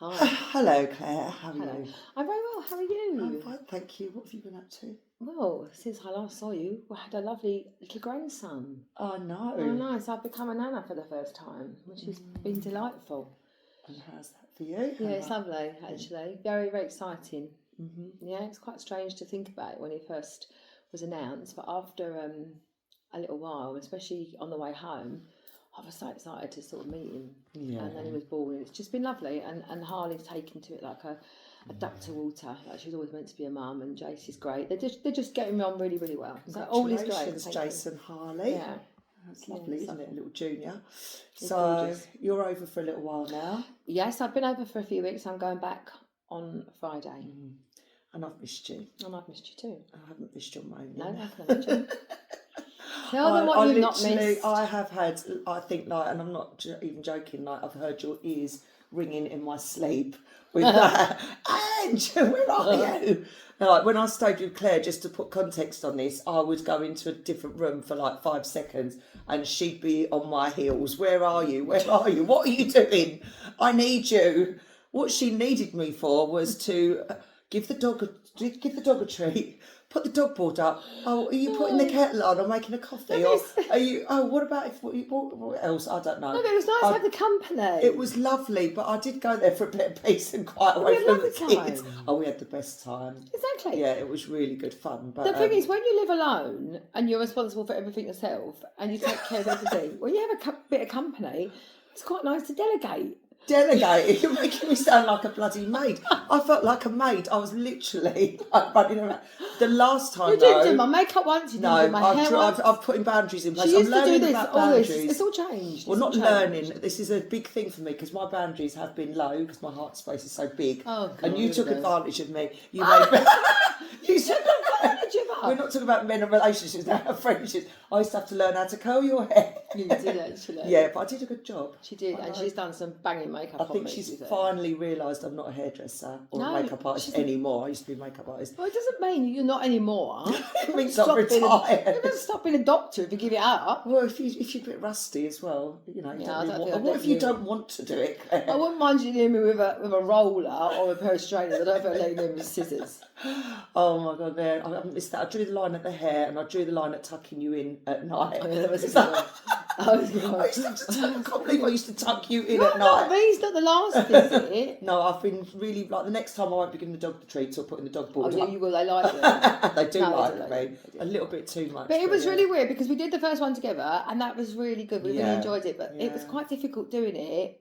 Hi. Hello, Claire. How are Hello. you? I'm very well. How are you? I'm fine, thank you. What have you been up to? Well, since I last saw you, we had a lovely little grandson. Oh, no. Oh, nice. I've become a nana for the first time, which has been delightful. And how's that for you? Yeah, it's lovely, actually. Very, very exciting. Yeah, it's quite strange to think about it when he first was announced, but after a little while, especially on the way home, I was so excited to sort of meet him. Yeah. And then he was born. It's just been lovely. And Harley's taken to it like a duck to water. Like she's always meant to be a mum, and Jace is great. They're just getting on really, really well. So all is great. Congratulations, Jason Harley. Yeah. That's lovely, it's isn't lovely. it? A little junior. It's So gorgeous. you're over for a little while now. Yes, I've been over for a few weeks. I'm going back on Friday. And I've missed you. And I've missed you too. I haven't missed your moaning. No, I can imagine. Tell them what you've not missed. I have had, I think, like, and I'm not even joking, like, I've heard your ears ringing in my sleep with that. Ange, where are you? Like, when I stayed with Claire, just to put context on this, I would go into a different room for like 5 seconds and she'd be on my heels. Where are you? Where are you? What are you doing? I need you. What she needed me for was to give the dog a treat. Put the dog board up. Oh, are you putting the kettle on or making a coffee? Or are you? Oh, what about what else? I don't know. No, but it was nice to have the company. It was lovely, but I did go there for a bit of peace and quiet away from the kids. Time. Oh, we had the best time. Exactly. Yeah, it was really good fun. But the thing is, when you live alone and you're responsible for everything yourself and you take care of everything, when you have a bit of company, it's quite nice to delegate. Delegate, you're making me sound like a bloody maid. I felt like a maid. I was literally like running around. The last time, you didn't do my makeup once. You didn't do my hair once. I've putting boundaries in place. She used I'm learning to do this. about All boundaries. this. It's all changed. Well, not learning. This is a big thing for me because my boundaries have been low because my heart space is so big. Oh, God, and you took goodness. advantage of me. You made me. You said, we're not talking about men and relationships now, friendships. I used to have to learn how to curl your hair. You did actually. Yeah, but I did a good job. She did, and she's done some banging makeup. I think she's finally realised I'm not a hairdresser or a makeup artist anymore. I used to be a makeup artist. Well, it doesn't mean you're not anymore. It means I'm retired. It doesn't stop being a doctor if you give it up. Well, if you're a bit rusty as well, you know. What if you don't want to do it? I wouldn't mind you doing me with a roller or a pair of straighters. I don't feel like doing with scissors. Oh my God, man! I missed that. I drew the line at the hair and I drew the line at tucking you in at night. Oh, yeah, that was a good one. I can't believe I used to tuck you in at night. Not me, it's not the last, is it? No, I've been really, like, the next time I won't be giving the dog the treats or putting the dog board yeah, up. you will, they like it. They do like me. A little bit too much. But it was really weird because we did the first one together and that was really good. We really enjoyed it, but it was quite difficult doing it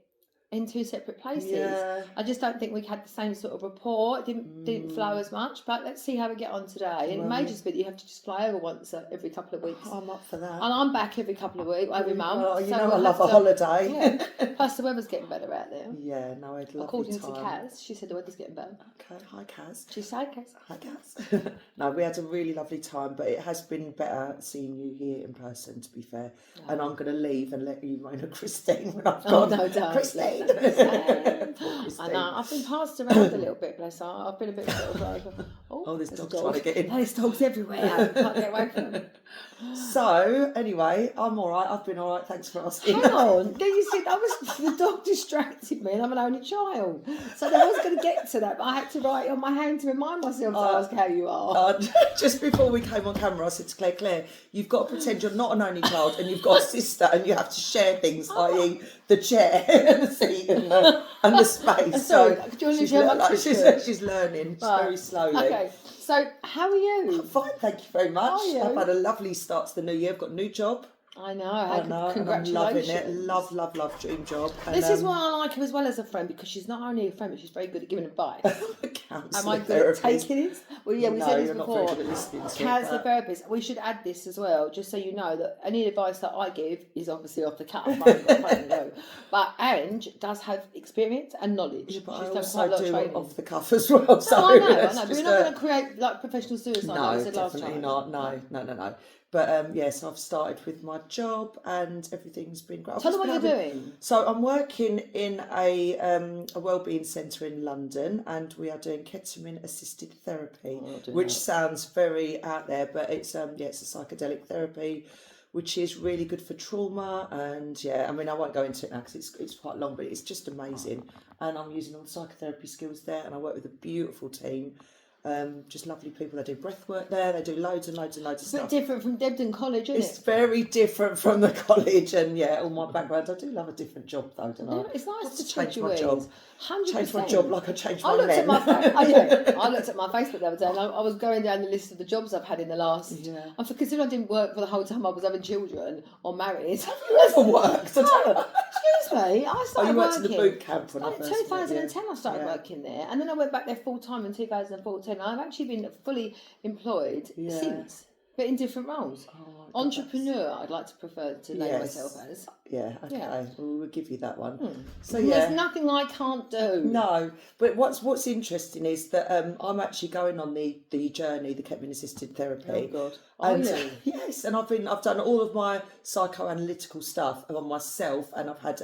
in two separate places. Yeah. I just don't think we had the same sort of rapport. It didn't flow as much. But let's see how we get on today. And it may just be that you have to just fly over once every couple of weeks. I'm up for that. And I'm back every couple of weeks, every month. Well, you know I love a holiday. Yeah. Plus the weather's getting better out there. Yeah, no, I'd love According to Kaz, she said the weather's getting better. Okay, hi Kaz. She said Kaz. Hi Kaz. No, we had a really lovely time, but it has been better seeing you here in person, to be fair. Yeah. And I'm going to leave and let you moan at Christine when I've gone. No, don't. Christine. I know, I've been passed around a little bit, bless her. I've been a bit sort of like, this dog's trying to get in. There's dogs everywhere. I can't get away from them. So, anyway, I'm all right. I've been all right. Thanks for asking. Hang on. Then you see, the dog distracted me and I'm an only child. So I was going to get to that, but I had to write it on my hand to remind myself to ask how you are. Just before we came on camera, I said to Claire, you've got to pretend you're not an only child and you've got a sister and you have to share things, i.e. the chair and the seat and the space. Sorry, do you want to share my she's learning very slowly. Okay, so how are you? I'm fine, thank you very much. How are you? I've had a lovely start to the new year. I've got a new job. I know. Congratulations. I'm loving it. Love, dream job. And, this is why I like her as well as a friend, because she's not only a friend, but she's very good at giving advice. Am I good at taking it? Well, yeah, we said this before. Not very good at listening to Counselor therapist. We should add this as well, just so you know that any advice that I give is obviously off the cuff. I haven't got a clue. But Ange does have experience and knowledge. Yeah, but she's I done also quite a lot of do training. it off the cuff as well. So I know. But we're not going to create like professional suicide like we said last time. Not. No. But yes, I've started with my job and everything's been great. Tell them what you're doing. So I'm working in a wellbeing centre in London, and we are doing ketamine assisted therapy, which sounds very out there, but it's it's a psychedelic therapy which is really good for trauma. And yeah, I mean, I won't go into it now because it's quite long, but it's just amazing. And I'm using all the psychotherapy skills there, and I work with a beautiful team. Just lovely people. They do breath work there. They do loads and loads and loads of It's a stuff. bit different from Debden College, isn't It's it? very different from the college, and yeah, all my background. I do love a different job though, don't I? It's nice I've to change change my job. 100%. Change my job like I changed my I looked men. at my I looked at my Facebook the other day, and I was going down the list of the jobs I've had in the last. Yeah. And considering I didn't work for the whole time I was having children or married. Have you ever worked? Excuse me, I started you worked working. in the boot camp when I first met you. 2010 I started Yeah. working there, and then I went back there full time in 2014. I've actually been fully employed Yeah. since, but in different roles. Oh, my God, Entrepreneur, I'd like to prefer to name Yes. myself as. Yeah, okay. Yeah. Well, we'll give you that one. So And yeah. there's nothing I can't do. No, but what's interesting is that I'm actually going on the journey, the ketamine assisted therapy. Oh God. And you? yes, and I've done all of my psychoanalytical stuff on myself, and I've had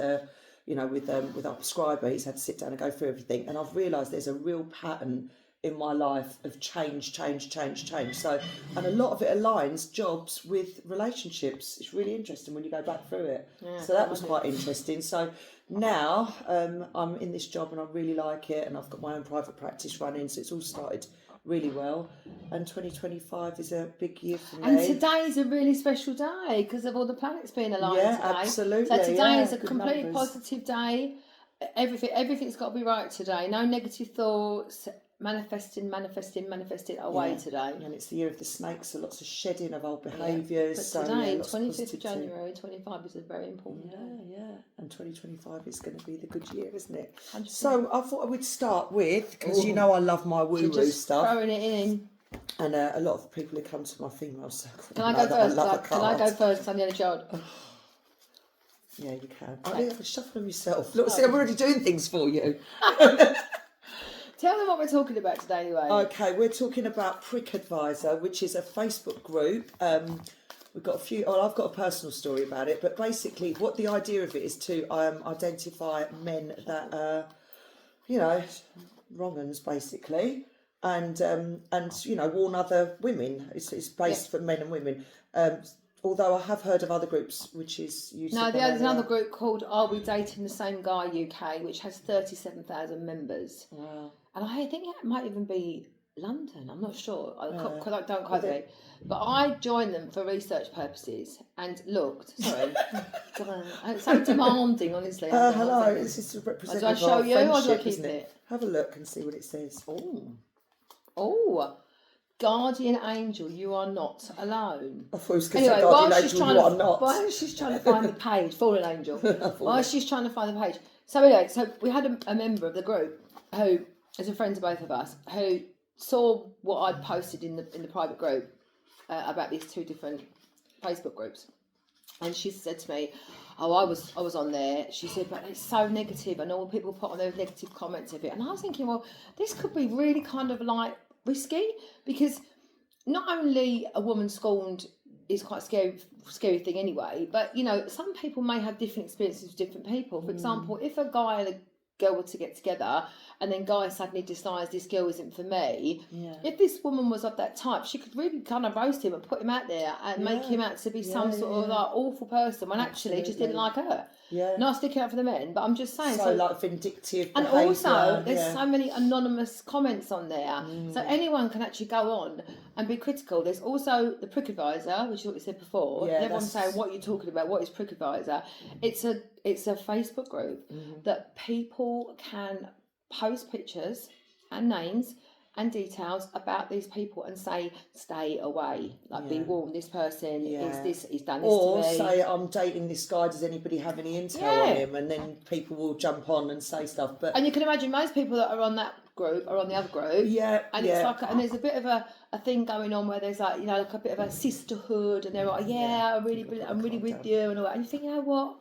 with our prescriber, he's had to sit down and go through everything, and I've realised there's a real pattern in my life of change. So, and a lot of it aligns jobs with relationships. It's really interesting when you go back through it. Yeah, So that was quite interesting. So now I'm in this job and I really like it, and I've got my own private practice running. So it's all started really well. And 2025 is a big year for me. And today's a really special day because of all the planets being aligned Yeah, today. absolutely, So today yeah, is a good completely numbers. positive day. Everything's got to be right today. No negative thoughts. Manifesting away Yeah. today. And it's the year of the snake, so lots of shedding of old behaviours. But So, today, lots of 25th of positivity. January 25 is a very important day. Yeah. And 2025 is going to be the good year, isn't it? 100%. So I thought I would start with, because you know I love my woo-woo Just stuff. throwing it in. And a lot of people who come to my female circle. Can I know go that first? love a Can I go card. first? 'Cause I'm the only child. Yeah, you can. Oh, yeah, shuffle them yourself. Look, see, I'm already doing things for you. Tell them what we're talking about today, anyway. Okay, we're talking about Prick Advisor, which is a Facebook group. We've got a few. Oh, I've got a personal story about it, but basically, what the idea of it is to identify men that are, wrong-uns basically, and warn other women. It's based for men and women. Although I have heard of other groups, which is There's another group called Are We Dating the Same Guy UK, which has 37,000 members. Wow. And I think it might even be London. I'm not sure. Don't quote I me. think- But I joined them for research purposes and looked. Sorry. It's so demanding, honestly. Hello, this is representative Do I show of you or do I friendship, keep isn't it? Have a look and see what it says. Oh, guardian angel, you are not alone. I thought it was going to say Anyway, guardian angel, you are not. while she's trying to find the page, fallen angel. While she's trying to find the page. So anyway, we had a member of the group who is a friend to both of us who saw what I'd posted in the private group about these two different Facebook groups, and she said to me, "Oh, I was on there." She said, "But it's so negative, and all people put on those negative comments of it." And I was thinking, well, this could be really kind of like risky because not only a woman scorned is quite a scary thing anyway, but some people may have different experiences with different people. For example, if a guy and a girl were to get together and then guy suddenly decides this girl isn't for me, if this woman was of that type, she could really kind of roast him and put him out there and make him out to be some sort of like awful person when actually he just didn't like her. Yeah. Not sticking up for the men, but I'm just saying. So like vindictive and behaviour, also, there's so many anonymous comments on there, so anyone can actually go on and be critical. There's also the Prick Advisor, which is what you said before. Everyone's saying, "What are you talking about? What is Prick Advisor?" It's a Facebook group that people can post pictures and names and details about these people and say, stay away. Like, be warned, this person is this, he's done this to me. Or say, I'm dating this guy, does anybody have any intel on him? And then people will jump on and say stuff. But and you can imagine most people that are on that group are on the other group. And it's like, and there's a bit of a thing going on where there's like, like a bit of a sisterhood, and they're like, I'm really with you and all that. And you think, you know what?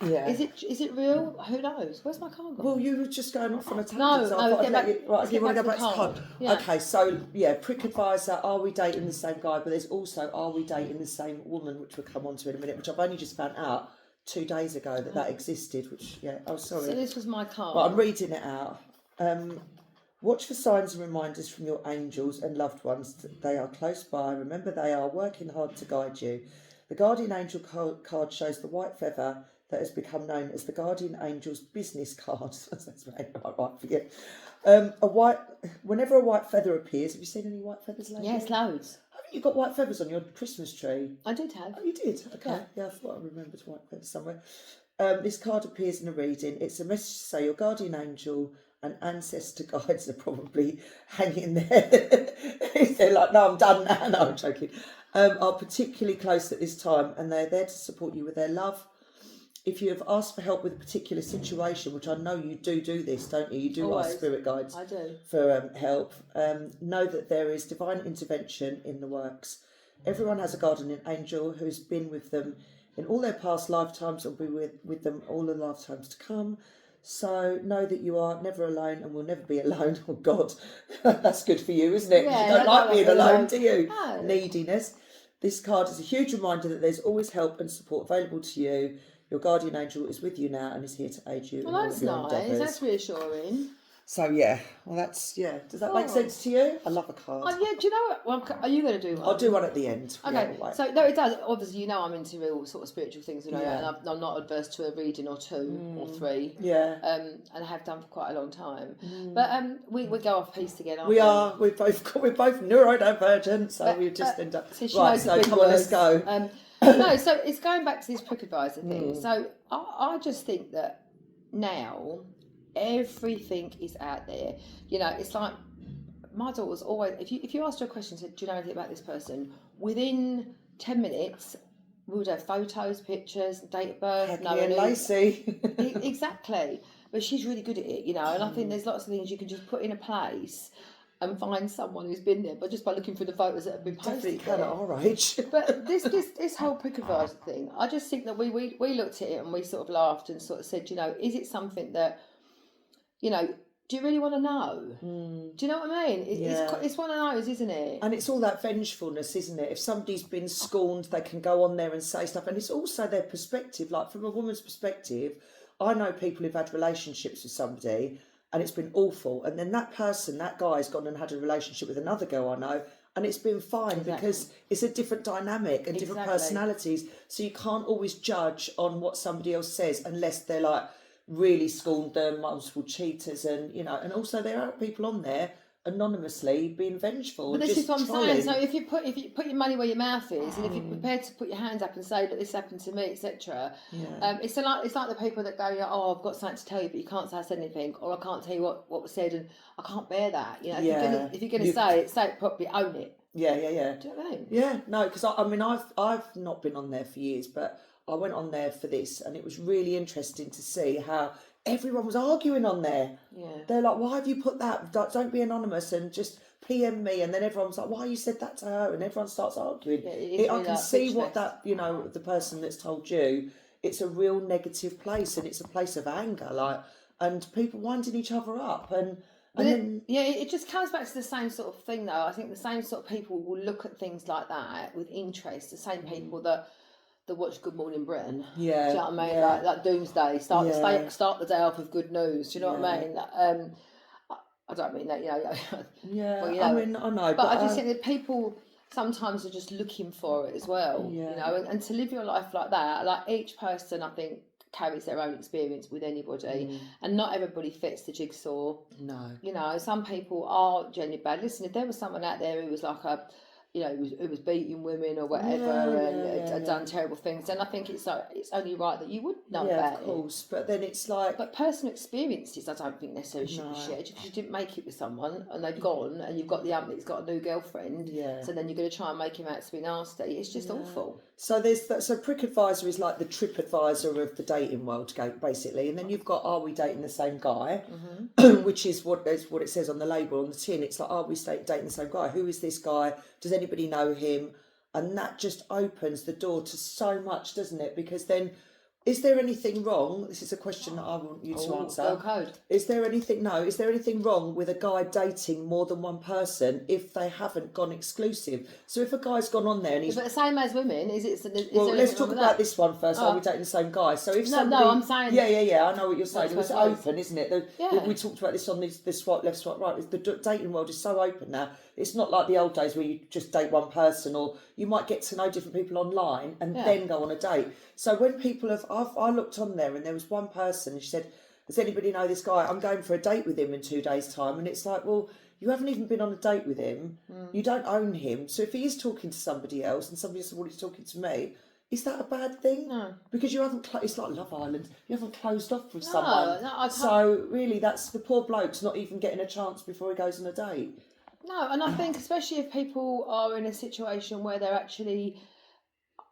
Yeah. Is it real? Who knows? Where's my card gone? Well, you were just going off on a tangent. No, so I thought I'd let you, right, let's you get want to go back back to to the card? Yeah. Okay, so Prick Advisor, are we dating the same guy? But there's also, are we dating the same woman, which we'll come on to in a minute, which I've only just found out 2 days ago that existed, which, sorry. So this was my card. But I'm reading it out. Watch for signs and reminders from your angels and loved ones that they are close by. Remember, they are working hard to guide you. The guardian angel card shows the white feather that has become known as the guardian angel's business card. That's right for you. Whenever a white feather appears, have you seen any white feathers lately? Yes, loads. Haven't you got white feathers on your Christmas tree? I did have. Oh, you did? Okay. Yeah, I thought I remembered white feathers somewhere. This card appears in a reading. It's a message to say your guardian angel and ancestor guides are probably hanging there. They're like, no, I'm done now. No, I'm joking. Are particularly close at this time, and they're there to support you with their love. If you have asked for help with a particular situation, which I know you do this, don't you? You do Always. ask spirit guides I do. for help. Know that there is divine intervention in the works. Everyone has a guardian angel who's been with them in all their past lifetimes and will be with them all the lifetimes to come. So know that you are never alone and will never be alone. Oh God, that's good for you, isn't it? Yeah, you don't like being alone, do you? No. Neediness. This card is a huge reminder that there's always help and support available to you. Your guardian angel is with you now and is here to aid you in all Well, of your that's nice. endeavours. That's reassuring. So yeah, well that's Does that make sense to you? I love a card. Yeah. Do you know what? Well, are you going to do one? I'll do one at the end. Okay. Yeah, So no, it does. Obviously, you know I'm into real sort of spiritual things, you know, Yeah. and I'm not adverse to a reading or two or three. Yeah. And I have done for quite a long time. But we go off piece together. Aren't We are. We're both neurodivergent, so we just end up. So she Right. knows the So big come on, let's words. go. No, so it's going back to this prick advisor thing. So I just think that now everything is out there. You know, it's like my daughter's always, if you asked her a question, said, do you know anything about this person? Within 10 minutes, we would have photos, pictures, date of birth. Cagney and Lacey. Exactly. But she's really good at it, you know, and I think there's lots of things you can just put in a place and find someone who's been there, but just by looking through the photos that have been Definitely posted can there. at our age. But this whole prick advisor thing, I just think that we looked at it and we sort of laughed and sort of said, you know, is it something that, you know, do you really want to know? Do you know what I mean? It's one of those, isn't it? And it's all that vengefulness, isn't it? If somebody's been scorned, they can go on there and say stuff. And it's also their perspective. Like, from a woman's perspective, I know people who've had relationships with somebody and it's been awful. And then that person, that guy's gone and had a relationship with another girl I know, and it's been fine because it's a different dynamic and different personalities. So you can't always judge on what somebody else says unless they're like really scorned them, multiple cheaters, and you know, and also there are people on there anonymously being vengeful. But and this is just what I'm saying. trolling. So if you put your money where your mouth is, and if you're prepared to put your hands up and say that this happened to me, etc. It's like the people that go, oh, I've got something to tell you, but you can't say I said anything, or I can't tell you what was said, and I can't bear that. You know, if you're gonna say it properly, own it. Yeah. Do you know what I mean? Yeah, no, because I mean, I've not been on there for years, but I went on there for this, and it was really interesting to see how everyone was arguing on there. Yeah. They're like, why have you put that? Don't be anonymous and just PM me. And then everyone's like, why you said that to her? And everyone starts arguing. Yeah, I can see what that, you know, the person that's told you, it's a real negative place and it's a place of anger, like, and people winding each other up. It just comes back to the same sort of thing, though. I think the same sort of people will look at things like that with interest. The same people that watch Good Morning Britain. Yeah. Do you know what I mean? Yeah. Like Doomsday. Start the day off with good news. Do you know what I mean? I don't mean that, you know. Yeah. Well, you know, I mean, I know. But I just think that people sometimes are just looking for it as well. Yeah. You know, and to live your life like that, like each person, I think, carries their own experience with anybody, and not everybody fits the jigsaw. No. You know, some people are genuinely bad. Listen, if there was someone out there who was like who was beating women or whatever had done terrible things, then I think it's only right that you would know about it. Of course. But then it's like... But personal experiences, I don't think necessarily should be shared. If you didn't make it with someone and they've gone and you've got the ump that's got a new girlfriend, so then you're going to try and make him out to be nasty. It's just awful. So there's that. So Prick Advisor is like the trip advisor of the dating world, basically. And then you've got, are we dating the same guy? Which is what it says on the label on the tin. It's like, are we dating the same guy? Who is this guy? Does anybody know him? And that just opens the door to so much, doesn't it? Because then Is there anything wrong? This is a question that I want you to answer. Go code. Is there anything wrong with a guy dating more than one person if they haven't gone exclusive? So if a guy's gone on there and he's... But the same as women, is well, there let's anything talk wrong with about that? this one first. Are we dating the same guy? So if somebody... No, I'm saying... Yeah, I know what you're saying. That's It's what it is. open, isn't it? We talked about this on this swipe left, swipe right. The dating world is so open now. It's not like the old days where you just date one person, or you might get to know different people online and then go on a date. So when people have... I looked on there and there was one person and she said, does anybody know this guy? I'm going for a date with him in 2 days' time. And it's like, well, you haven't even been on a date with him. You don't own him. So if he is talking to somebody else and somebody else is talking to me, is that a bad thing? No. Because you haven't... it's like Love Island. You haven't closed off with someone. No, I can't. So really, that's the poor bloke's not even getting a chance before he goes on a date. No, and I think especially if people are in a situation where they're actually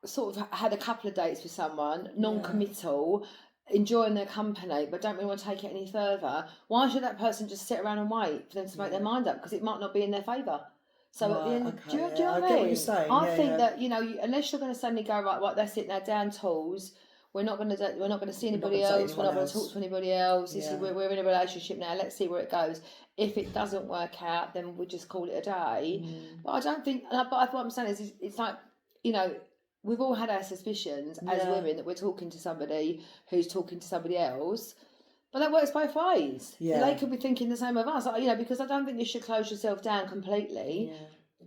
sort of had a couple of dates with someone, non-committal, enjoying their company, but don't really want to take it any further, why should that person just sit around and wait for them to make their mind up? Because it might not be in their favour. So at the end, do you know what I mean? I get what you're saying. I think that, you know, unless you're going to suddenly go, right, that's it, now down tools, we're not going to see anybody else, we're not going to talk to anybody else, we're in a relationship now, let's see where it goes. If it doesn't work out, then we just call it a day. But I don't think, but what I'm saying is, it's like, you know, we've all had our suspicions as women that we're talking to somebody who's talking to somebody else, but that works both ways. Yeah. They could be thinking the same of us, you know, because I don't think you should close yourself down completely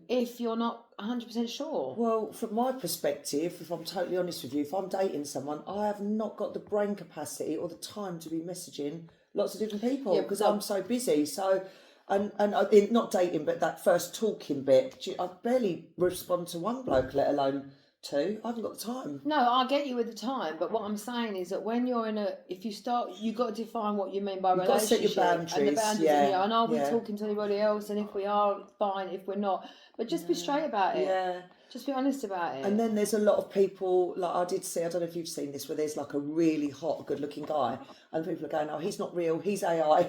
if you're not 100% sure. Well, from my perspective, if I'm totally honest with you, if I'm dating someone, I have not got the brain capacity or the time to be messaging lots of different people because I'm so busy. So, and not dating, but that first talking bit, I barely respond to one bloke, let alone two. I haven't got the time. No, I get you with the time, but what I'm saying is that when you're if you start, you've got to define what you mean by relationship. You've got to set your boundaries. And the boundaries and are we talking to anybody else? And if we are, fine. If we're not, but just be straight about it. Yeah. Just be honest about it. And then there's a lot of people, like I did see, I don't know if you've seen this, where there's like a really hot, good-looking guy, and people are going, "Oh, he's not real. He's AI."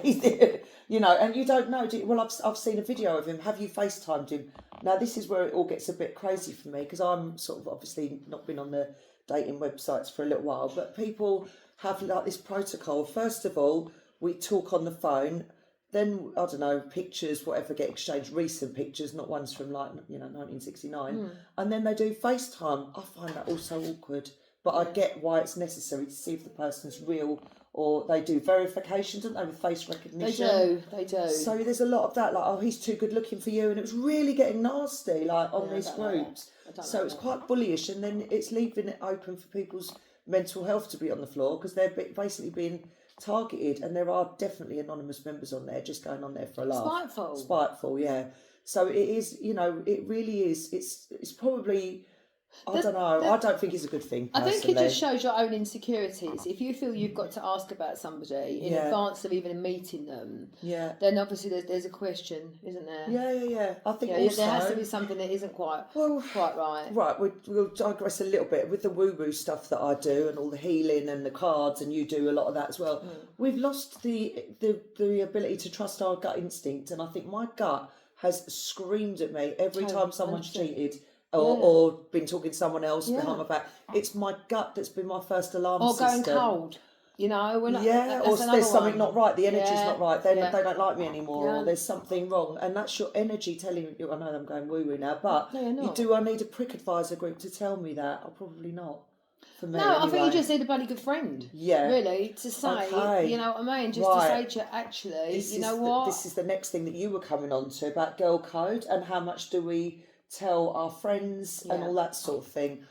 You know, and you don't know. Well, I've seen a video of him. Have you FaceTimed him? Now, this is where it all gets a bit crazy for me because I'm sort of obviously not been on the dating websites for a little while, but people have like this protocol. First of all, we talk on the phone. Then, I don't know, pictures, whatever, get exchanged, recent pictures, not ones from 1969. And then they do FaceTime. I find that all so awkward. But I get why it's necessary to see if the person's real, or they do verification, don't they, with face recognition. They do. So there's a lot of that, like, oh, he's too good looking for you. And it was really getting nasty, like, on these groups. So it's quite bullyish. And then it's leaving it open for people's mental health to be on the floor because they're basically being targeted, and there are definitely anonymous members on there just going on there for a laugh. Spiteful, yeah. So it is, you know, it really is. It's probably, I don't know. I don't think it's a good thing, personally. I think it just shows your own insecurities. If you feel you've got to ask about somebody in advance of even meeting them, then obviously there's a question, isn't there? Yeah. I think also, there has to be something that isn't quite right. Right, we'll digress a little bit with the woo-woo stuff that I do and all the healing and the cards, and you do a lot of that as well. We've lost the ability to trust our gut instinct, and I think my gut has screamed at me every time someone's cheated. Or been talking to someone else behind my back. It's my gut that's been my first alarm system. Or going cold, you know. Or there's something not right. The energy's not right. They don't like me anymore. Or there's something wrong. And that's your energy telling you. I know I'm going woo-woo now, but I need a prick advisor group to tell me that? I'll probably not. For me, I think you just need a bloody good friend. Yeah. Really, to say, you know what I mean? Just to say to you, actually, what? This is the next thing that you were coming on to about girl code and how much do we tell our friends and all that sort of thing.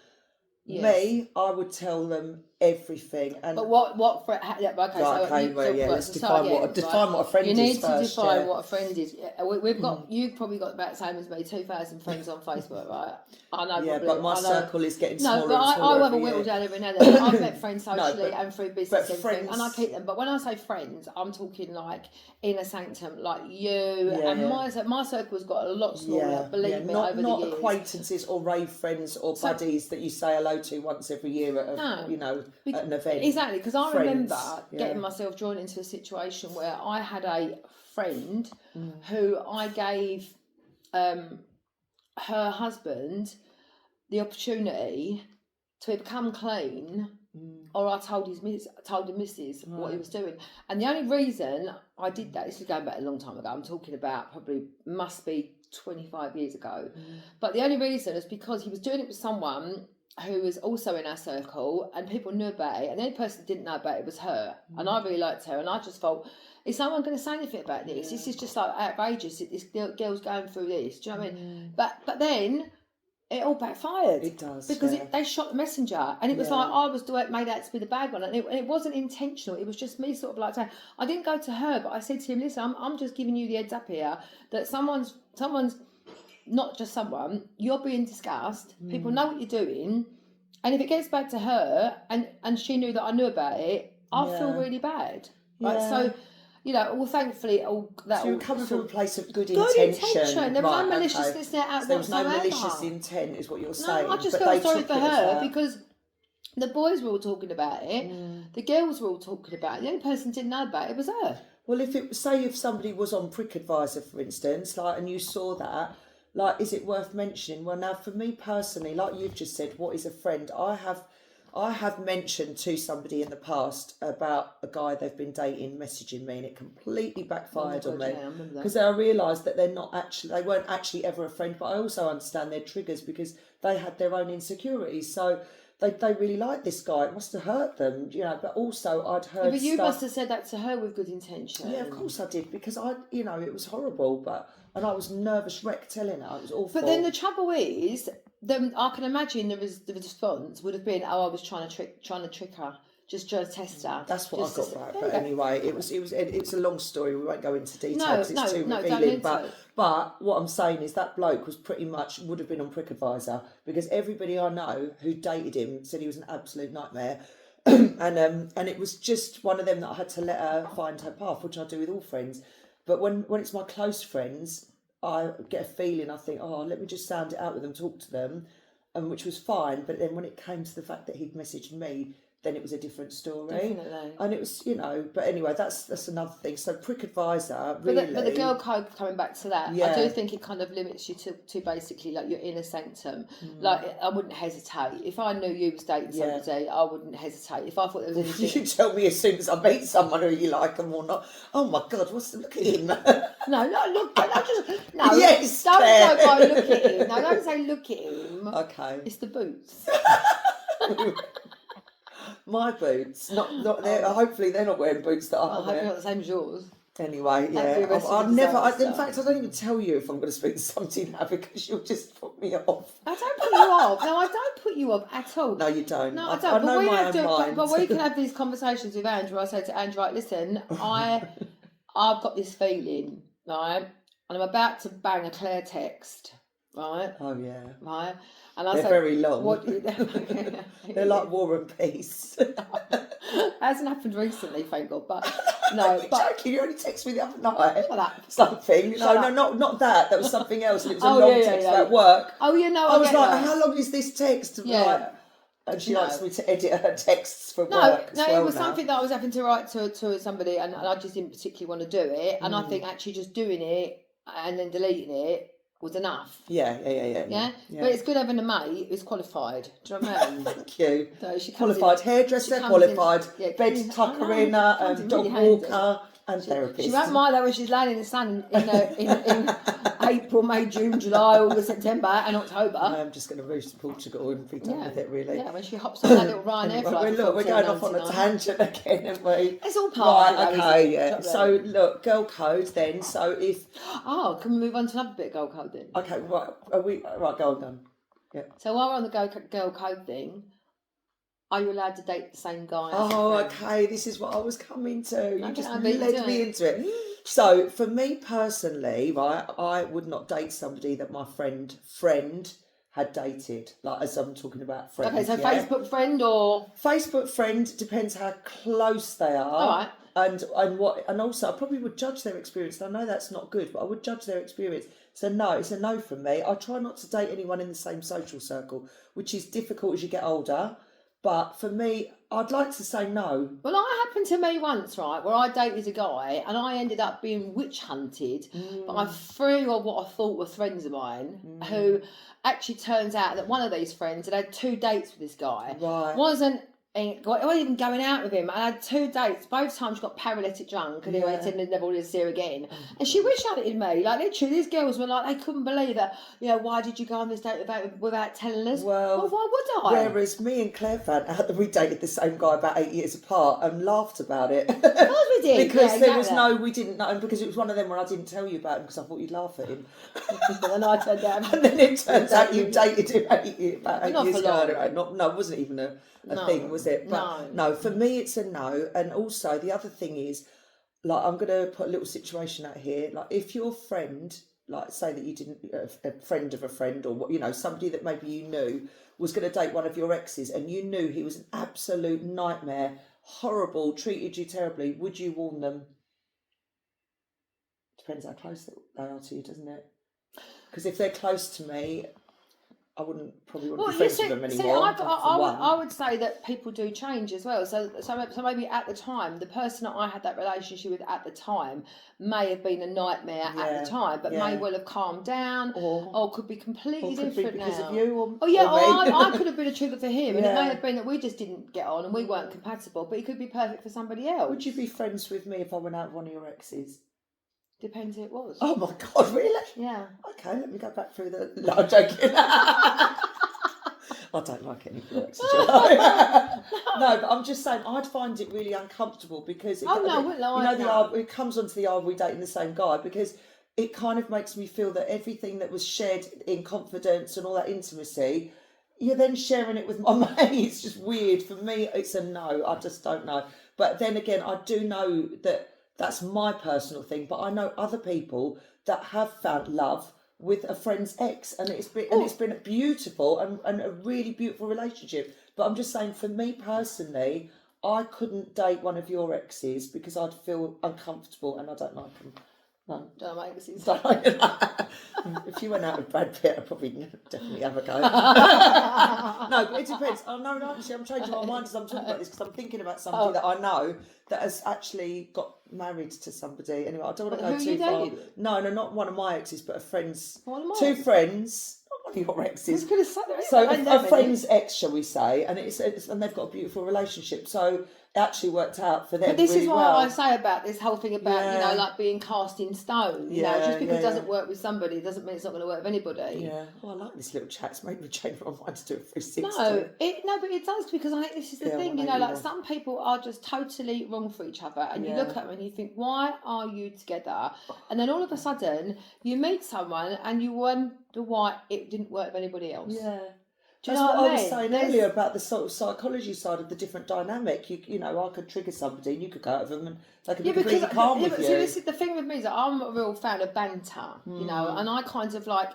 Me, I would tell them everything. And but what let's define what a friend is. You need to define what a friend is. We've got you've probably got about the same as me, 2,000 friends on Facebook, right? I know. Yeah, but my circle is getting smaller. No, but I have a whittle down every now and then. I've met friends socially and through business and friends, and I keep them. But when I say friends, I'm talking like inner sanctum, like you and my circle's got a lot smaller. Believe me, over the years. Not acquaintances or rave friends or buddies that you say hello to once every year at at an event. Exactly, because I remember getting myself drawn into a situation where I had a friend who I gave her husband the opportunity to become clean or I told his missus what he was doing. And the only reason I did that, this is going back a long time ago, I'm talking about probably must be 25 years ago. But the only reason is because he was doing it with someone who was also in our circle, and people knew about it, and the only person that didn't know about it was her. And I really liked her, and I just thought, is someone going to say anything about this? This is just like outrageous. This girl's going through this. Do you know what I mean? But then it all backfired. It does, because they shot the messenger, and it was like I was made out to be the bad one, and it wasn't intentional. It was just me sort of like saying, I didn't go to her, but I said to him, listen, I'm just giving you the heads up here that someone's not just someone, you're being discussed. People know what you're doing, and if it gets back to her, and she knew that I knew about it, I feel really bad. Right, so. Well, thankfully, so you're coming from a place of good intention. There was no maliciousness there whatsoever. There was no malicious intent, is what you're saying. I just felt sorry for her because the boys were all talking about it, the girls were all talking about it. The only person who didn't know about it was her. Well, if somebody was on Prick Advisor, for instance, and you saw that, is it worth mentioning? Well, now for me personally, like you've just said, what is a friend? I have mentioned to somebody in the past about a guy they've been dating messaging me, and it completely backfired on me because I realised that they weren't actually ever a friend. But I also understand their triggers because they had their own insecurities. So they really liked this guy. It must have hurt them, But also I'd heard. But you must have said that to her with good intention. Yeah, of course I did, because it was horrible, and I was nervous wreck telling her. It was awful. But then the trouble is, I can imagine the response would have been, I was trying to trick her, just trying to test her. That's what I got right. But anyway, it's a long story. We won't go into details. It's too revealing. But what I'm saying is that bloke would have been on Prick Advisor, because everybody I know who dated him said he was an absolute nightmare. and it was just one of them that I had to let her find her path, which I do with all friends. But when it's my close friends, I get a feeling, I think, let me just sound it out with them, talk to them, which was fine. But then when it came to the fact that he'd messaged me, then it was a different story. Definitely. And it was, but anyway, that's another thing. So Prick Advisor, really. But the girl code, coming back to that, I do think it kind of limits you to basically like your inner sanctum. I wouldn't hesitate. If I knew you was dating somebody, I wouldn't hesitate. If I thought there was anything... You tell me as soon as I meet someone who you like them or not. Oh my God, look at him. No, look, no. Yes, don't go look at him. No, don't say look at him. Okay. It's the boots. My boots, not they're, hopefully they're not wearing boots that I'm wearing. I hope not the same as yours. Anyway, I've never. In fact, I don't even tell you if I'm going to speak to somebody now, because you'll just put me off. I don't put you off. No, I don't put you off at all. No, you don't. No, I don't. I know my own mind. But we can have these conversations with Andrew. I say to Andrew, right, listen, I've got this feeling, right, and I'm about to bang a Claire text, right? Oh yeah. Right. And they're very long. They're like War and Peace. Hasn't happened recently, thank God. But no, you're joking. You only texted me the other night. Shut up. Something. Not that. That was something else, and it was a long text about work. Oh, no. I was like, how long is this text? Yeah. And she likes me to edit her texts for work. It was something that I was having to write to somebody, and I just didn't particularly want to do it. And I think actually just doing it and then deleting it was enough. Yeah. But it's good having a mate who's qualified. Do you know what I mean? Thank you. So she qualified hairdresser, qualified bed tucker in, dog walker, and therapist. She won't mind though when she's laying in the sun in April, May, June, July, August, September and October. I'm just going to move to Portugal and be done with it, really. Yeah, when she hops on that little Ryanair flight. We're going off on a tangent again, aren't we? It's all part of it. Okay, yeah. So, look, girl code then. So if... Oh, can we move on to another bit of girl code then? Okay, right, go on. Yeah. So while we're on the girl code thing, are you allowed to date the same guy? Okay, this is what I was coming to. You just led me into it. So, for me personally, right, I would not date somebody that my friend had dated. Like, as I'm talking about friends. Okay, so Facebook friend or... Facebook friend, depends how close they are. All right. And also, I probably would judge their experience. I know that's not good, but I would judge their experience. So no, it's a no from me. I try not to date anyone in the same social circle, which is difficult as you get older. But for me, I'd like to say no. Well, that happened to me once, right, where I dated a guy and I ended up being witch hunted by three of what I thought were friends of mine who actually turns out that one of these friends had 2 dates with this guy. Right. Wasn't wasn't even going out with him. I had 2 dates. Both times got paralytic drunk, and he said they'd never wanted to see her again. And she wish-outed me. Like, literally, these girls were like, they couldn't believe that. Why did you go on this date without telling us? Well, why would I? Whereas me and Claire found out that we dated the same guy about 8 years apart and laughed about it. Of course we did. Because there was we didn't know, and because it was one of them where I didn't tell you about him because I thought you'd laugh at him. But then I turned down. And then it turns out you dated him about 8 years ago. No, it wasn't even a thing, was it? But no, for me it's a no. And also the other thing is, like, I'm going to put a little situation out here. Like, if your friend, like, say that you didn't, a friend of a friend, or somebody that maybe you knew was going to date one of your exes, and you knew he was an absolute nightmare, horrible, treated you terribly, would you warn them? Depends how close they are to you, doesn't it? Because if they're close to me, I probably wouldn't be friends with them anymore. I would say that people do change as well. So maybe at the time, the person that I had that relationship with at the time may have been a nightmare at the time, but may well have calmed down, or could be completely different because now. Of you, I could have been a trigger for him, and it may have been that we just didn't get on and we weren't compatible, but he could be perfect for somebody else. Would you be friends with me if I went out with one of your exes? Depends who it was. Oh my God, really? Yeah. Okay, let me go back through the... No, I'm joking. I don't like any of your exes. No, but I'm just saying, I'd find it really uncomfortable because... It comes onto the are we dating the same guy, because it kind of makes me feel that everything that was shared in confidence and all that intimacy, you're then sharing it with my mate. It's just weird. For me, it's a no. I just don't know. But then again, I do know that that's my personal thing, but I know other people that have found love with a friend's ex, and it's been beautiful and a really beautiful relationship. But I'm just saying, for me personally, I couldn't date one of your exes because I'd feel uncomfortable, and I don't like them. No. Don't like exes. If you went out with Brad Pitt, I'd probably definitely have a go. No, but it depends. Oh no, actually, I'm changing my mind as I'm talking about this, because I'm thinking about somebody that I know that has actually got married to somebody. Anyway, I don't want to go too far. No, not one of my exes, but a friend's. Two friends. Not one of your exes. So a friend's ex, shall we say, and and they've got a beautiful relationship. So it actually worked out for them. But this really is what well. I say about this whole thing about like being cast in stone. Just because it doesn't work with somebody doesn't mean it's not going to work with anybody. Yeah. Well, I like this little chat. It's made me change my mind to do a 360. No, but it does, because I think this is the thing. Like, some people are just totally wrong for each other, and you look at them and you think, why are you together? And then all of a sudden you meet someone and you wonder why it didn't work with anybody else. Yeah. That's what I was saying earlier about the sort of psychology side of the different dynamic. I could trigger somebody and you could go out of them and they could be completely calm with you. So this is the thing with me, is that I'm a real fan of banter, and I kind of like,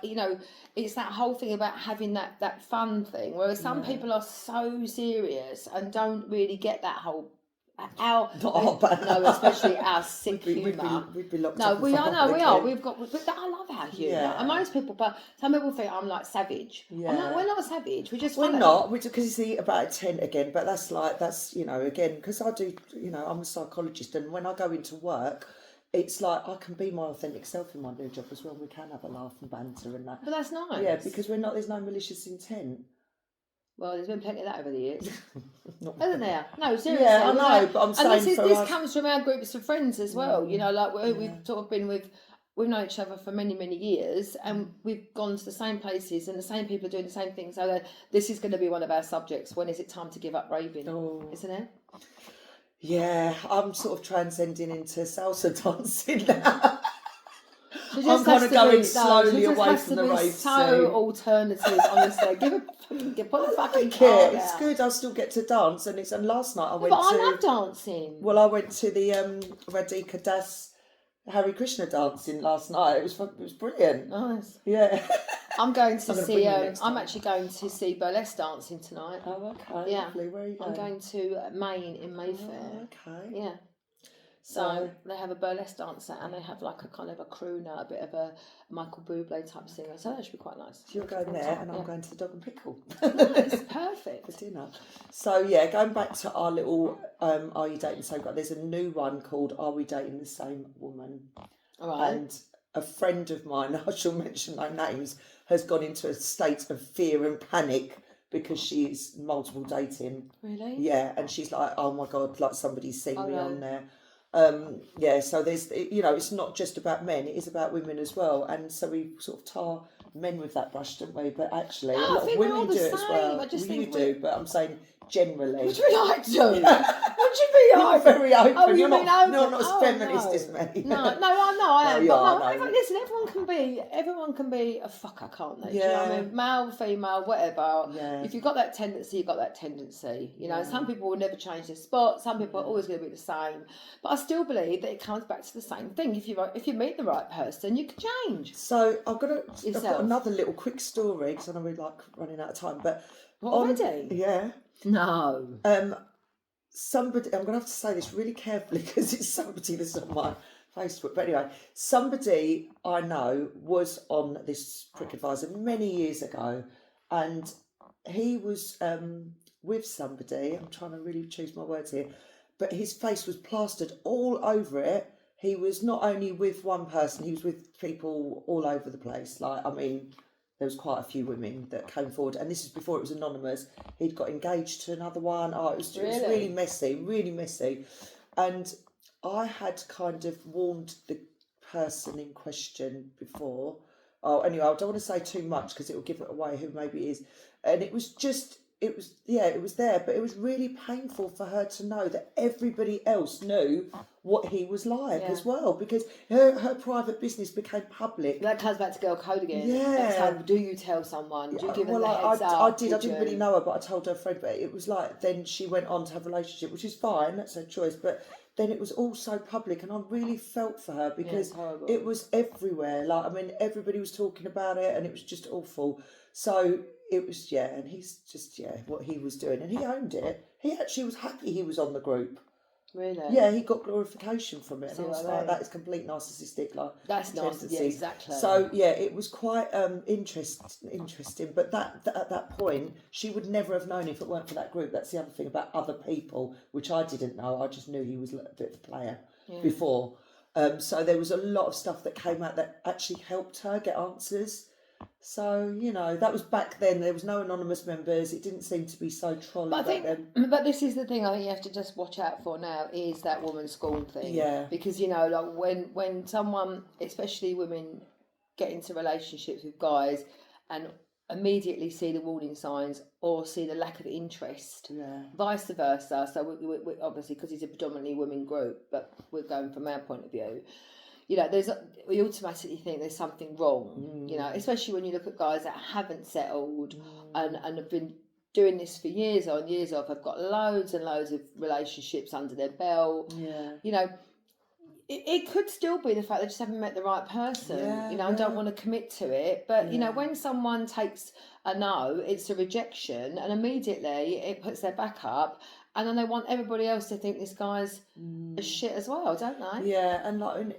it's that whole thing about having that fun thing, whereas some people are so serious and don't really get that whole... especially our sick humour. We'd be locked up. No, we are. We've got. But I love our humour. Yeah. And most people, but some people think I'm like savage. Yeah. I'm like, we're not savage. We're just. We're not. Because you see, about a 10 again. But that's again, because I do. I'm a psychologist, and when I go into work, it's like I can be my authentic self in my new job as well. We can have a laugh and banter and that. But that's nice. Yeah, because we're not. There's no malicious intent. Well, there's been plenty of that over the years. Isn't there? No, seriously. Yeah, I know, but I'm saying this comes from our groups of friends as well. We've sort of been we've known each other for many, many years, and we've gone to the same places, and the same people are doing the same things. So this is going to be one of our subjects. When is it time to give up raving? Isn't it? Yeah, I'm sort of transcending into salsa dancing now. I'm kind of going slowly away from the rave scene. So alternative, honestly. Put the fucking It's good. I still get to dance, and last night I went. But I love dancing. Well, I went to the Radhika Das Hare Krishna dancing last night. It was brilliant. Nice. Yeah. I'm going to see. I'm actually going to see burlesque dancing tonight. Oh, okay. Yeah. Lovely. Where are you going? I'm going to Maine in Mayfair. Oh, okay. Yeah. So they have a burlesque dancer, and they have like a kind of a crooner, a bit of a Michael Bublé type singer. So that should be quite nice. So you're going there, and I'm going to the Dog and Pickle. Nice, perfect. For dinner. So going back to our little Are You Dating the Same Guy? There's a new one called Are We Dating the Same Woman? All right. And a friend of mine, I shall mention no names, has gone into a state of fear and panic because she's multiple dating. Really? Yeah, and she's like, oh my God, like somebody's seen me no. on there. Yeah, so there's, it's not just about men, it is about women as well. And so we sort of tar men with that brush, don't we? But actually, No, a I lot of think we're all women the do it as same. well. I just Well, think you do, but I'm saying generally. What do you mean I do? What do you mean You're I very open. Oh, you you're mean not, open? You're not as Oh, feminist no. as me. No, I know I am. you But are, no, I know. listen, everyone can be a fucker, can't they? Do you know what I Yeah. mean? Male, female, whatever. Yeah. If you've got that tendency, you've got that tendency. You know, Yeah. some people will never change their spot. Some people are always going to be the same. But I still believe that it comes back to the same thing. If you meet the right person, you can change. So I've got Yourself. another little quick story because I know we're like running out of time. But already? Yeah. No. Somebody, I'm going to have to say this really carefully because it's somebody that's on my Facebook. But anyway, somebody I know was on this Prick Advisor many years ago, and he was with somebody. I'm trying to really choose my words here, but his face was plastered all over it. He was not only with one person; he was with people all over the place. Like, I mean, there was quite a few women that came forward, and this is before it was anonymous. He'd got engaged to another one. Oh, it was really messy. And I had kind of warned the person in question before. Oh, anyway, I don't want to say too much because it will give it away who maybe it is. And it was there, but it was really painful for her to know that everybody else knew what he was like as well, because her private business became public. That comes back to girl code again. Yeah. That's how, do you tell someone? Do you give them the heads up? I did. I didn't really know her, but I told her friend. But it was like, then she went on to have a relationship, which is fine. That's her choice. But then it was all so public, and I really felt for her because it was everywhere. Like, I mean, everybody was talking about it, and it was just awful. So it was, and he's just, what he was doing, and he owned it. He actually was happy he was on the group. Really? Yeah, he got glorification from it. And I was like, that is complete narcissistic, like, that's narcissistic. Yeah, exactly. So it was quite interesting. But that at that point, she would never have known if it weren't for that group. That's the other thing about other people, which I didn't know. I just knew he was a bit of a player before. So there was a lot of stuff that came out that actually helped her get answers. So, that was back then. There was no anonymous members. It didn't seem to be so trolly back then. But this is the thing I think you have to just watch out for now is that woman scorn thing. Yeah. Because, like when someone, especially women, get into relationships with guys and immediately see the warning signs or see the lack of interest, vice versa. So we obviously, because it's a predominantly women group, but we're going from our point of view. We automatically think there's something wrong, especially when you look at guys that haven't settled and have been doing this for years on, years off, have got loads and loads of relationships under their belt. Yeah. It could still be the fact they just haven't met the right person, and don't want to commit to it. But, when someone takes a no, it's a rejection, and immediately it puts their back up. And then they want everybody else to think this guy's a shit as well, don't they? Yeah, and like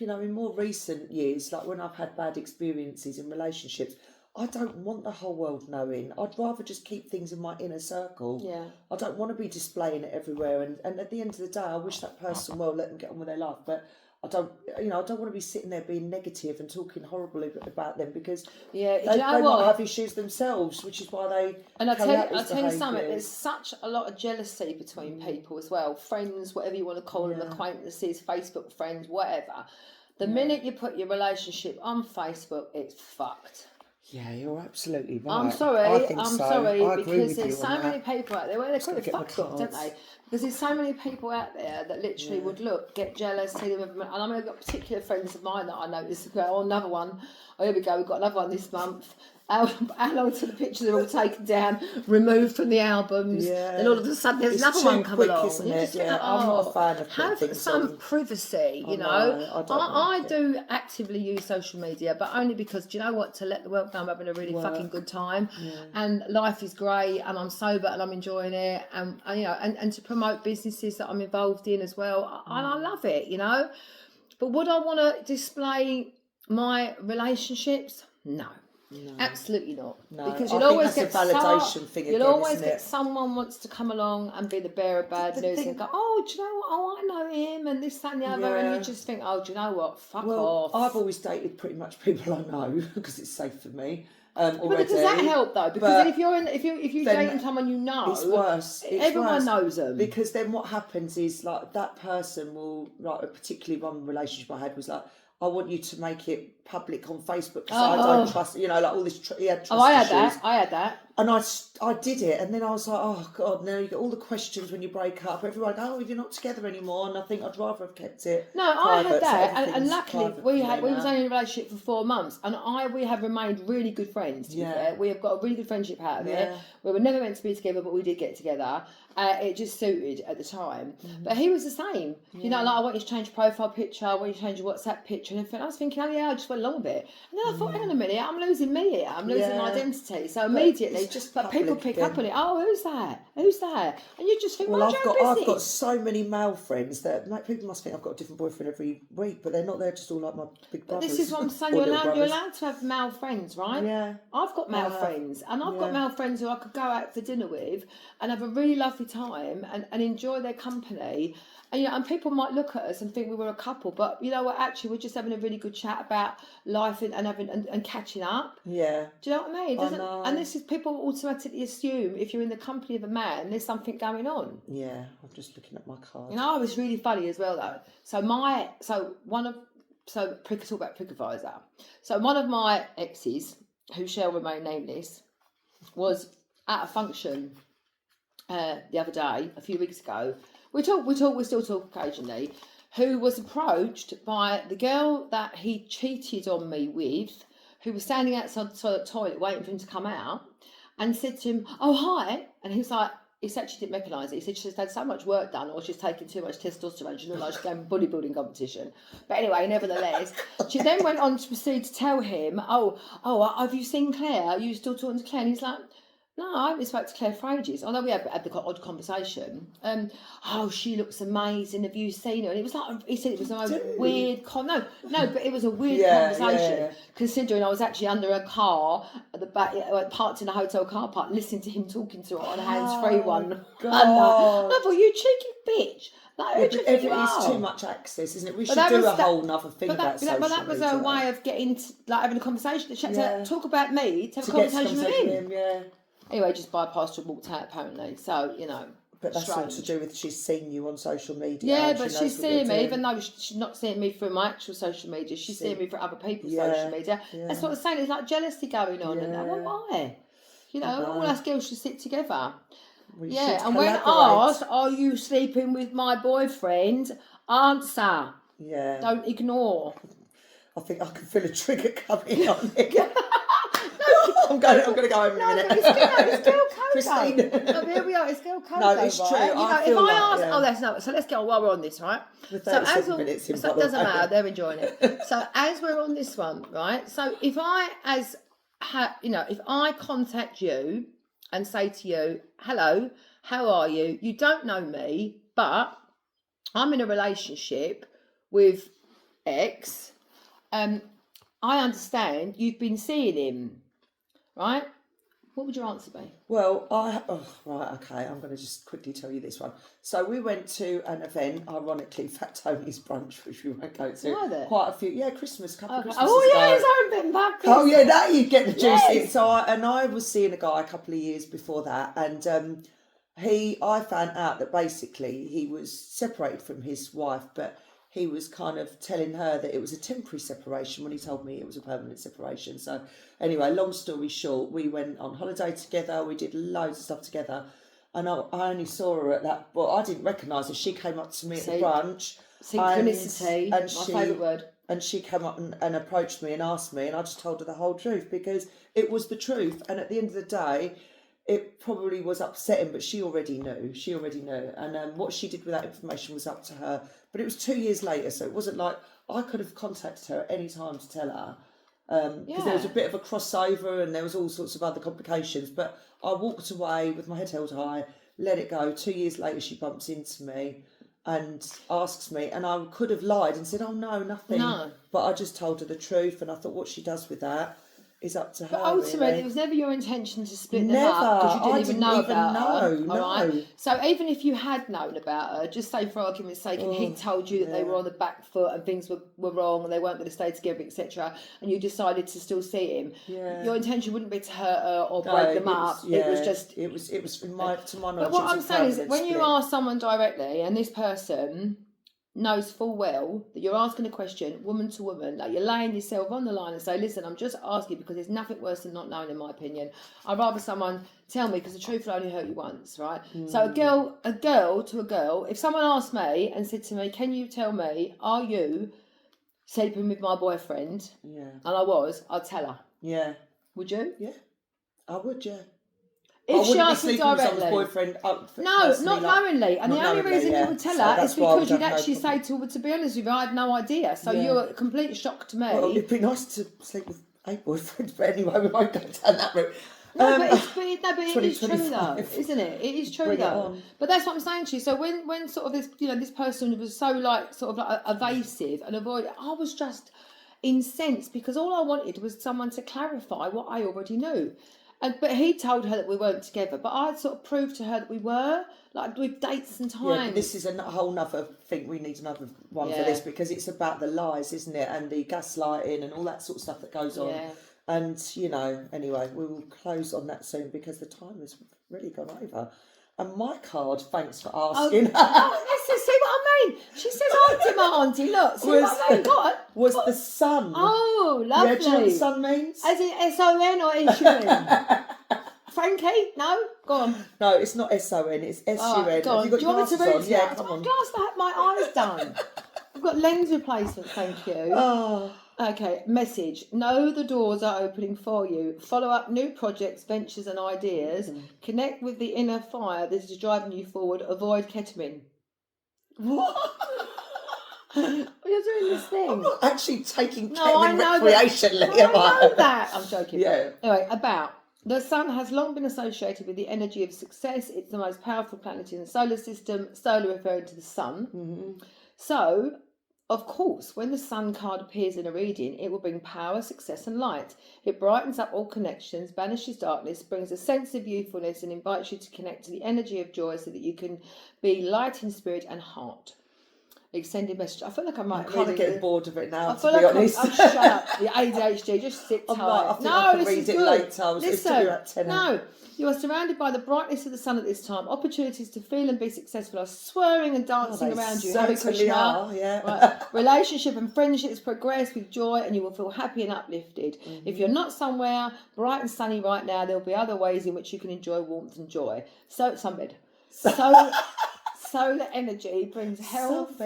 in more recent years, like when I've had bad experiences in relationships, I don't want the whole world knowing. I'd rather just keep things in my inner circle. Yeah. I don't want to be displaying it everywhere. And at the end of the day, I wish that person well, let them get on with their life. But I don't want to be sitting there being negative and talking horribly about them because they might have issues themselves, which is why they. And I'll tell you something. There's such a lot of jealousy between people as well. Friends, whatever you want to call them, acquaintances, Facebook friends, whatever. The minute you put your relationship on Facebook, it's fucked. Yeah, you're absolutely right. I'm sorry, because there's so many that. people out there. Well, they call it fuck off, don't they? Because there's so many people out there that literally would get jealous, see them, and I've got particular friends of mine that I noticed. Oh, another one. Oh, here we go. We've got another one this month. How long till the pictures are all taken down, removed from the albums, and all of a sudden there's another one come along. Isn't it? I'm not a fan of have some privacy, I do actively use social media, but only because, do you know what, to let the world know I'm having a really fucking good time, and life is great, and I'm sober and I'm enjoying it, and and to promote businesses that I'm involved in as well, and I love it, But would I want to display my relationships? No. Absolutely not. No, because you'll always get a validation thing. You'll always get someone wants to come along and be the bearer of bad news and go, oh, do you know what? Oh, I know him and this, that, and the other, and you just think, oh, do you know what? Fuck off. I've always dated pretty much people I know because it's safe for me. already. But does that help though? Because if you're dating someone you know, it's worse. Everyone knows them. Because then what happens is like that person will, like, particularly one relationship I had was like, I want you to make it public on Facebook because I don't trust, like all this. He had trust issues. I had that. And I did it, and then I was like, oh God, now you get all the questions when you break up. Everyone, you're not together anymore, and I think I'd rather have kept it. No, private, I had that, and luckily we was was only in a relationship for 4 months, and we have remained really good friends. To be fair, we have got a really good friendship out of it. We were never meant to be together, but we did get together. It just suited at the time. But he was the same. You know, like I want you to change your profile picture, I want you to change your WhatsApp picture, and everything. I was thinking, I just went along with it. And then I thought, hang on a minute, I'm losing me here. I'm losing my identity. So immediately, but people pick up on it. Oh, who's that? Who's that? And you just think, well, I've got so many male friends that people must think I've got a different boyfriend every week, but they're not. They're just all like my big brothers. But this is what I'm saying. You're allowed to have male friends, right? Yeah. I've got male friends, and I've got male friends who I could go out for dinner with and have a really lovely time and enjoy their company. And, and people might look at us and think we were a couple, but you know what? Actually, we're just having a really good chat about life and catching up. Yeah. Do you know what I mean? And this is, people automatically assume if you're in the company of a man, there's something going on. Yeah, I'm just looking at my card. I was really funny as well though. Talk about prick advisor. So one of my exes, who shall remain nameless, was at a function the other day, a few weeks ago. We still talk occasionally, who was approached by the girl that he cheated on me with, who was standing outside the toilet waiting for him to come out, and said to him, oh, hi. And he was like, he actually didn't recognise it. He said she's had so much work done, or she's taken too much testosterone. She looked like she's going to a bodybuilding competition. But anyway, nevertheless, she then went on to proceed to tell him, oh, have you seen Claire? Are you still talking to Claire? And he's like, no, I haven't spoken to Claire for ages. Although we had the odd conversation. She looks amazing. Have you seen her? And it was like, he said it was the most weird no, but it was a weird conversation. Considering I was actually under a car at the back, parked in a hotel car park, listening to him talking to her on a hands-free one. God. No, but you cheeky bitch. Like, it is too much access, isn't it? We should do a whole other thing about social media. But that was a way of getting having a conversation. She had to talk about me, to have a conversation with him. Anyway, just bypassed her and walked out apparently. So, But that's all to do with she's seen you on social media. Yeah, but she's seeing me, even though she's not seeing me through my actual social media, she's seeing me through other people's social media. Yeah. That's what I'm saying, there's like jealousy going on and that. Well, why? All us girls should sit together. And when asked, are you sleeping with my boyfriend? Answer. Yeah. Don't ignore. I think I can feel a trigger coming on here. I'm going to go home in a minute. It's girl code. Christine. No, here we are. It's girl code. No, it's true. So let's go while we're on this, right? With 37 minutes in, it doesn't matter. They're enjoying it. So as we're on this one, right? So if I contact you and say to you, hello, how are you? You don't know me, but I'm in a relationship with X. I understand you've been seeing him. Right? What would your answer be? Well, okay, I'm going to just quickly tell you this one. So we went to an event, ironically, Fat Tony's brunch, which we won't go to. Quite a few, Christmas, couple of Christmases ago. His own bit back. Oh yeah, now you get the juice in. So I was seeing a guy a couple of years before that, and I found out that basically he was separated from his wife, but he was kind of telling her that it was a temporary separation when he told me it was a permanent separation. So anyway, long story short, we went on holiday together. We did loads of stuff together. And I only saw her at that, but I didn't recognise her. She came up to me at the brunch. Synchronicity, my favourite word. And she came up and approached me and asked me, and I just told her the whole truth because it was the truth. And at the end of the day, it probably was upsetting, but she already knew. And what she did with that information was up to her. But it was 2 years later, so it wasn't like I could have contacted her at any time to tell her. Because there was a bit of a crossover and there was all sorts of other complications. But I walked away with my head held high, let it go. 2 years later, she bumps into me and asks me. And I could have lied and said, oh, no, nothing. No. But I just told her the truth. And I thought what she does with that is up to her. But ultimately, really. it was never your intention to split them Never. up because you didn't I even didn't know even about her. know, All right? no. So even if you had known about her, just say for argument's sake, and he told you that they were on the back foot and things were wrong and they weren't going to stay together, etc., and you decided to still see him, your intention wouldn't be to hurt her or break them up. It was just. It was to my knowledge. But what I'm saying is, when you split. ask someone directly, and this person knows full well that you're asking a question, woman to woman, like you're laying yourself on the line and say, listen, I'm just asking because there's nothing worse than not knowing, in my opinion. I'd rather someone tell me because the truth will only hurt you once, right? So a girl to a girl, if someone asked me and said to me, can you tell me, are you sleeping with my boyfriend? Yeah. And I was, I'd tell her. Yeah. Would you? Yeah. I would, yeah. If she asked me directly, boyfriend, not knowingly, and the only reason you would tell her is because you'd actually say to be honest with you, I had no idea. So you're a complete shock to me. Well, it'd be nice to sleep with a boyfriend, but anyway, we won't go down that route. But it is true though, isn't it? It is true though. But that's what I'm saying to you. So when sort of this, this person was so evasive and avoided, I was just incensed because all I wanted was someone to clarify what I already knew. But he told her that we weren't together. But I'd sort of proved to her that we were, like with dates and times. Yeah, but this is a whole nother thing. We need another one for this because it's about the lies, isn't it? And the gaslighting and all that sort of stuff that goes on. Yeah. And, anyway, we will close on that soon because the time has really gone over. And my card, thanks for asking. Let's see what I mean. She says, auntie, my auntie, look. See what I mean? What? Was the sun. Oh, lovely. Yeah, do you know what the sun means? As in S-O-N or S-U-N? Frankie? No? Go on. No, it's not S-O-N, it's S-U-N. Go on. Have you got do you want me to read that? Yeah, come on. Glass to have my eyes done. I've got lens replacement, thank you. Oh. Okay, message. Know the doors are opening for you. Follow up new projects, ventures and ideas. Connect with the inner fire that is driving you forward. Avoid ketamine. What? You're doing this thing. I'm not actually taking ketamine recreationally, am I? I know that. I'm joking. Yeah. Anyway, the sun has long been associated with the energy of success. It's the most powerful planet in the solar system, solar referring to the sun. Mm-hmm. So, of course, when the sun card appears in a reading, it will bring power, success and light. It brightens up all connections, banishes darkness, brings a sense of youthfulness and invites you to connect to the energy of joy so that you can be light in spirit and heart. Extended message. I feel like I'm kind of getting bored of it now, to be honest. Shut up. The ADHD, just sit tight. I think I can read it later. Listen, no. You are surrounded by the brightness of the sun at this time. Opportunities to feel and be successful are swirling and dancing around you. Certainly are, yeah. Right. Relationship and friendships progress with joy and you will feel happy and uplifted. Mm-hmm. If you're not somewhere bright and sunny right now, there will be other ways in which you can enjoy warmth and joy. So, sunbed. Solar energy brings health.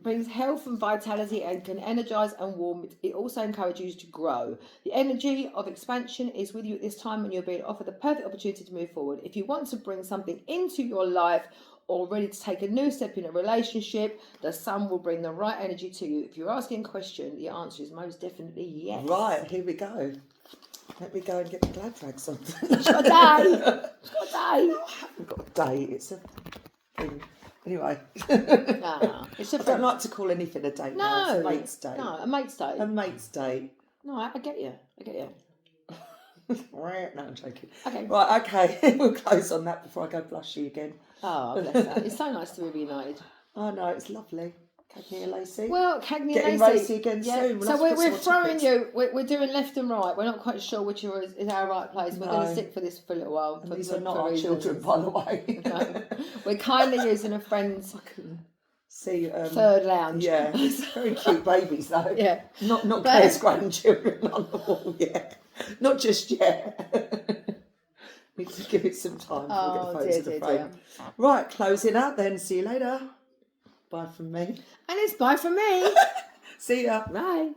Brings health and vitality and can energize and warm. It also encourages you to grow. The energy of expansion is with you at this time and you're being offered the perfect opportunity to move forward. If you want to bring something into your life or ready to take a new step in a relationship, the sun will bring the right energy to you. If you're asking a question, the answer is most definitely yes. Right, here we go. Let me go and get the glad rags on. She's got a day. She's got a day. No, I haven't got a day. It's a thing. Anyway. It's a I don't like to call anything a date now. It's a mate's day. No, a mate's day. A mate's day. No, I get you. No, I'm joking. Okay. Right, okay. We'll close on that before I go blushy again. Oh, bless her. It's so nice to be reunited. I know, it's lovely. Cagney and Lacey. Well, Cagney and Lacey. Getting racy again soon. So we're throwing you, we're doing left and right. We're not quite sure which is our right place. We're going to stick for this for a little while. And these are not our children, by the way. No. We're kindly using a friend's third lounge. Yeah, very cute babies though. Yeah. Not Claire's grandchildren on the wall yet. Not just yet. We need to give it some time before we get the photos of the frame. Right, closing out then. See you later. Bye from me. And it's bye from me. See ya. Bye.